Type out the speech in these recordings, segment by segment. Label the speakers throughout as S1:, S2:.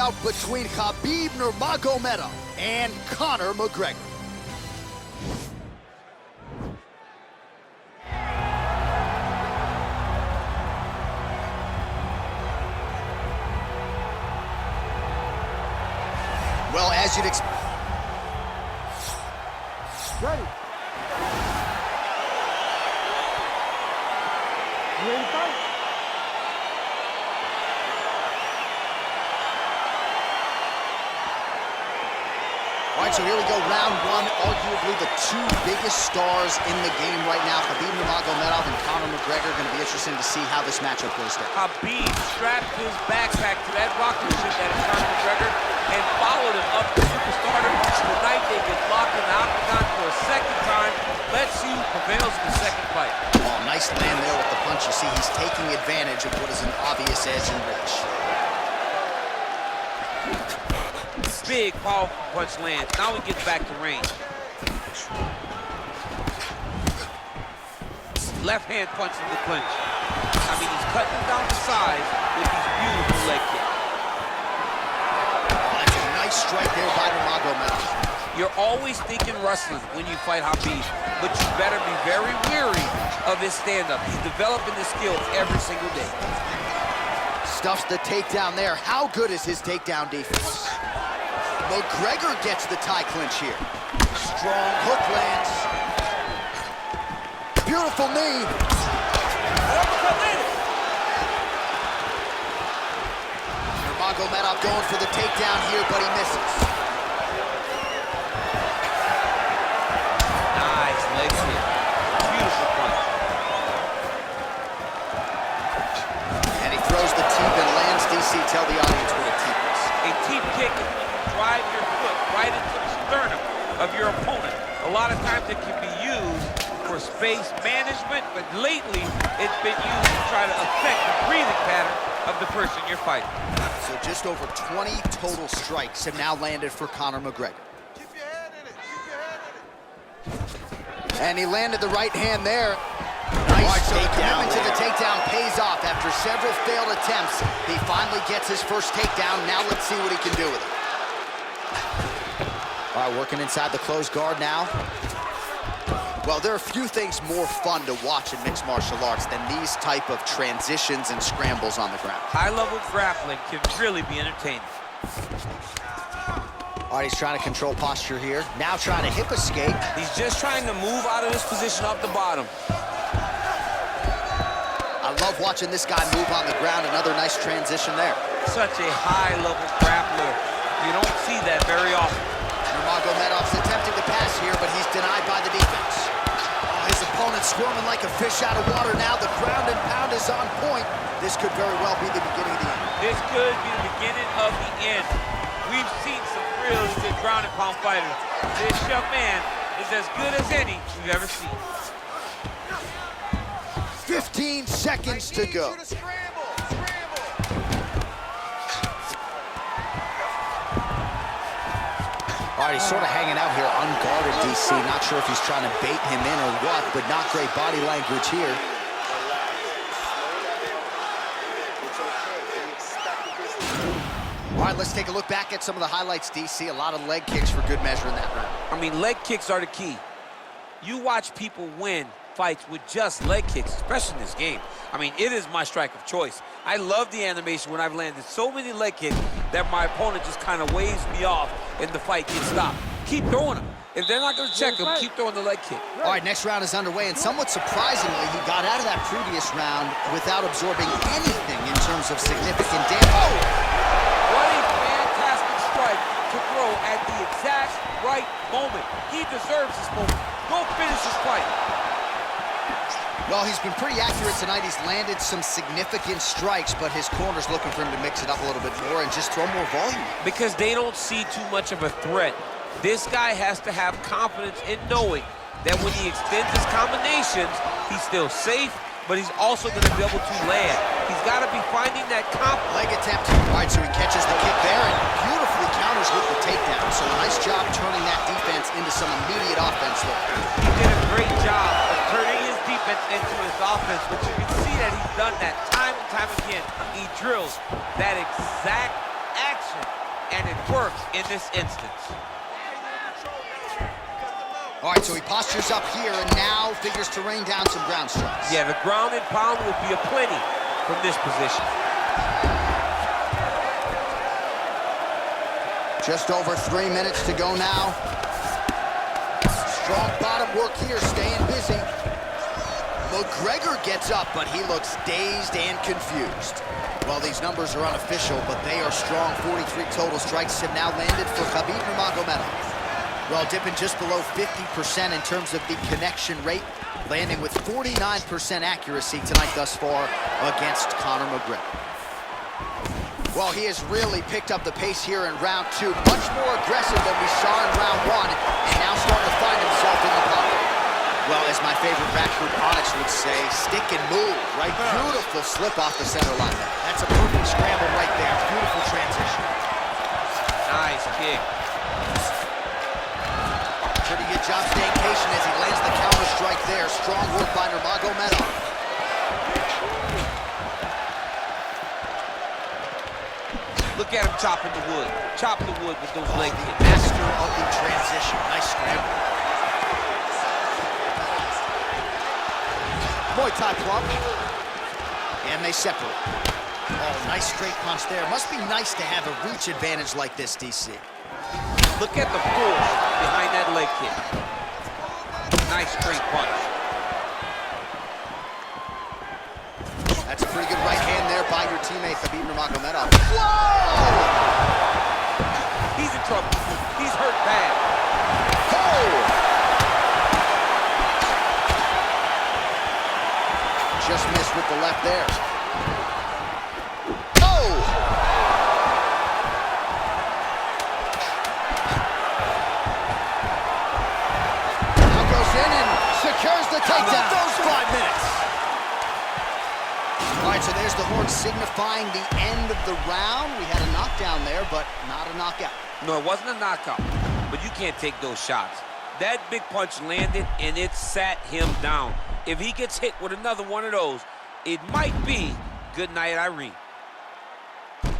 S1: shootout between Khabib Nurmagomedov and Conor McGregor. Well, as you'd expect.
S2: Ready. You ready to fight?
S1: All right, so here we go, round one. Arguably the two biggest stars in the game right now, Khabib Nurmagomedov and Conor McGregor. Going to be interesting to see how this matchup goes down.
S3: Khabib strapped his backpack to that rocket ship that is Conor McGregor and followed him up to superstardom. Tonight they get locked in the octagon for a second time. Let's see who prevails in the second fight.
S1: Oh, nice land there with the punch. You see he's taking advantage of what is an obvious edge and reach.
S3: Big, powerful punch lands. Now he gets back to range. Left hand punch in the clinch. I mean, he's cutting down the size with these beautiful leg kicks.
S1: Oh, that's a nice strike there by Nurmagomedov.
S3: You're always thinking wrestling when you fight Khabib, but you better be very wary of his stand-up. He's developing the skills every single day.
S1: Stuffs the takedown there. How good is his takedown defense? McGregor gets the tie clinch here. Strong hook lands. Beautiful knee. Nurmagomedov going for the takedown here, but he misses.
S3: Nice leg kick. Beautiful punch.
S1: And he throws the teep and lands. DC, tell the audience what a teep is.
S3: A teep kick is when you drive your foot right into the sternum of your opponent. A lot of times it can be used for space management, but lately it's been used to try to affect the breathing pattern of the person you're fighting.
S1: So just over 20 total strikes have now landed for Conor McGregor.
S2: Keep your head in it. Keep your head in it.
S1: And he landed the right hand there. Nice takedown. Commitment to the takedown pays off after several failed attempts. He finally gets his first takedown. Now let's see what he can do with it. All right, working inside the closed guard now. Well, there are few things more fun to watch in mixed martial arts than these type of transitions and scrambles on the ground.
S3: High-level grappling can really be entertaining.
S1: All right, he's trying to control posture here. Now trying to hip escape.
S3: He's just trying to move out of this position off the bottom.
S1: I love watching this guy move on the ground. Another nice transition there.
S3: Such a high-level grappler. You don't see that very often.
S1: Nurmagomedov's attempting to pass here, but he's denied by the defense. Oh, his opponent squirming like a fish out of water now. The ground and pound is on point. This could very well be the beginning of the end.
S3: This could be the beginning of the end. We've seen some really good ground and pound fighters. This young man is as good as any we've ever seen.
S1: 15 seconds to go. All right, he's sort of hanging out here unguarded, DC. Not sure if he's trying to bait him in or what, but not great body language here. All right, let's take a look back at some of the highlights, DC. A lot of leg kicks for good measure in that round.
S3: I mean, leg kicks are the key. You watch people win fights with just leg kicks, especially in this game. I mean, it is my strike of choice. I love the animation when I've landed so many leg kicks that my opponent just kind of waves me off and the fight gets stopped. Keep throwing them. If they're not going to check them, keep throwing the leg kick.
S1: All right, next round is underway, and somewhat surprisingly, he got out of that previous round without absorbing anything in terms of significant damage.
S3: Oh! What a fantastic strike to throw at the exact right moment. He deserves this moment. Go finish this fight.
S1: Well, he's been pretty accurate tonight. He's landed some significant strikes, but his corner's looking for him to mix it up a little bit more and just throw more volume.
S3: Because they don't see too much of a threat. This guy has to have confidence in knowing that when he extends his combinations, he's still safe, but he's also going to be able to land. He's got to be finding that confidence.
S1: Leg attempt. All right, so he catches the kick there and beautifully counters with the takedown. So a nice job turning that defense into some immediate offense there.
S3: He did a great job of turning his defense into his offense, but you can see that he's done that time and time again. He drills that exact action work in this instance.
S1: All right, so he postures up here and now figures to rain down some ground strikes.
S3: Yeah, the ground and pound will be aplenty from this position.
S1: Just over 3 minutes to go now. Strong bottom work here, staying busy. McGregor gets up, but he looks dazed and confused. Well, these numbers are unofficial, but they are strong. 43 total strikes have now landed for Khabib Nurmagomedov. Well, dipping just below 50% in terms of the connection rate, landing with 49% accuracy tonight thus far against Conor McGregor. Well, he has really picked up the pace here in round 2, much more aggressive than we saw in round 1, and now starting to find himself in the pocket. Well, as my favorite back group Onyx would say, stick and move, right? Beautiful slip off the center line there. That's a perfect scramble right there. Beautiful transition.
S3: Nice kick.
S1: Pretty good job staying patient as he lands the counter strike there. Strong work by Nurmagomedov.
S3: Look at him chopping the wood. Chopping the wood with those leg kicks.
S1: Master of the transition. Nice scramble. Muay Thai plump. And they separate. Oh, nice straight punch there. Must be nice to have a reach advantage like this, DC.
S3: Look at the force behind that leg kick. Nice straight punch.
S1: That's a pretty good right hand there by your teammate, Khabib Nurmagomedov. Whoa!
S3: He's in trouble. He's hurt bad.
S1: Oh! Just missed with the left there. Oh! Now goes in and secures the takedown. Those 5 minutes. All right, so there's the horn signifying the end of the round. We had a knockdown there, but not a knockout.
S3: No, it wasn't a knockout, but you can't take those shots. That big punch landed, and it sat him down. If he gets hit with another one of those, it might be good night, Irene.
S2: You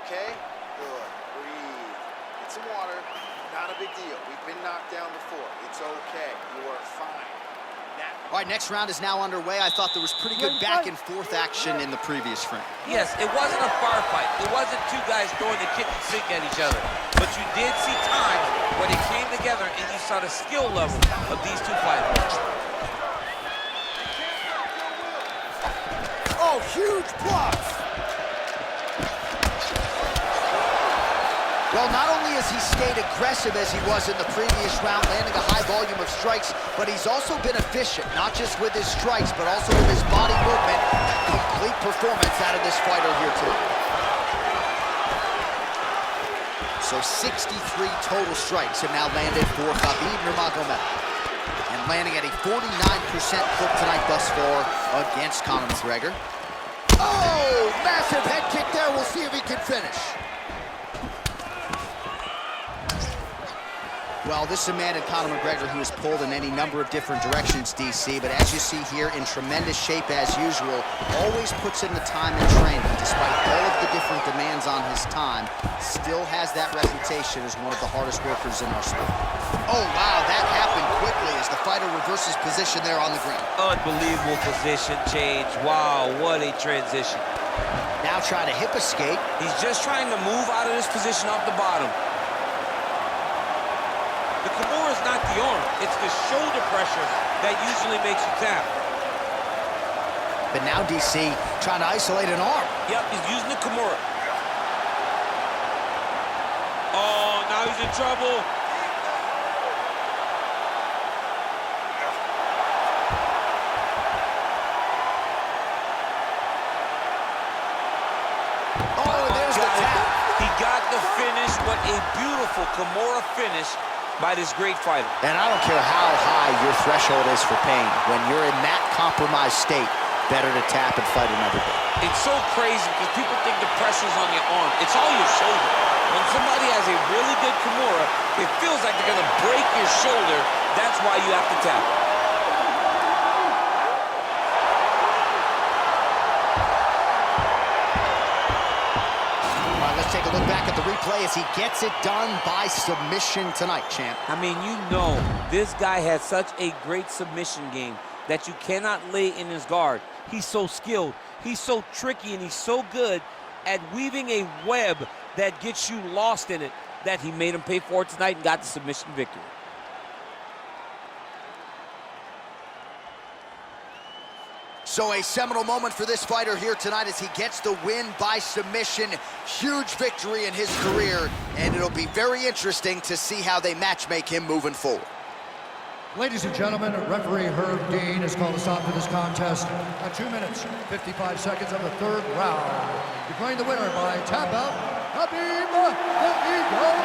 S2: okay? Good. Breathe. Get some water. Not a big deal. We've been knocked down before. It's okay. You are fine.
S1: All right, next round is now underway. I thought there was pretty good back and forth action in the previous frame.
S3: Yes, it wasn't a firefight. It wasn't two guys throwing the kitchen sink at each other. But you did see times where they came together and you saw the skill level of these two fighters.
S1: Oh, huge block! Well, not only has he stayed aggressive as he was in the previous round, landing a high volume of strikes, but he's also been efficient, not just with his strikes, but also with his body movement. Complete performance out of this fighter here tonight. So 63 total strikes have now landed for Khabib Nurmagomedov. And landing at a 49% clip tonight thus far against Conor McGregor. Oh, massive head kick there. We'll see if he can finish. Well, this is a man in Conor McGregor who is pulled in any number of different directions, DC, but as you see here, in tremendous shape as usual, always puts in the time in training. Despite all of the different demands on his time, still has that reputation as one of the hardest workers in our sport. Oh, wow, that happened quickly as the fighter reverses position there on the ground.
S3: Unbelievable position change. Wow, what a transition.
S1: Now trying to hip escape.
S3: He's just trying to move out of this position off the bottom. The Kimura is not the arm. It's the shoulder pressure that usually makes you tap.
S1: But now DC trying to isolate an arm.
S3: Yep, he's using the Kimura. Oh, now he's in trouble.
S1: Oh, there's the tap.
S3: He got the finish. What a beautiful Kimura finish by this great fighter.
S1: And I don't care how high your threshold is for pain. When you're in that compromised state, better to tap and fight another day.
S3: It's so crazy because people think the pressure's on your arm. It's all your shoulder. When somebody has a really good Kimura, it feels like they're going to break your shoulder. That's why you have to tap.
S1: look back at the replay as he gets it done by submission tonight, champ.
S3: I mean, you know, this guy has such a great submission game that you cannot lay in his guard. He's so skilled, he's so tricky, and he's so good at weaving a web that gets you lost in it that he made him pay for it tonight and got the submission victory.
S1: So a seminal moment for this fighter here tonight as he gets the win by submission. Huge victory in his career, and it'll be very interesting to see how they matchmake him moving forward.
S4: Ladies and gentlemen, referee Herb Dean has called a stop to this contest at 2 minutes, 55 seconds of the third round. Declaring the winner by tap out, Khabib Nurmagomedov.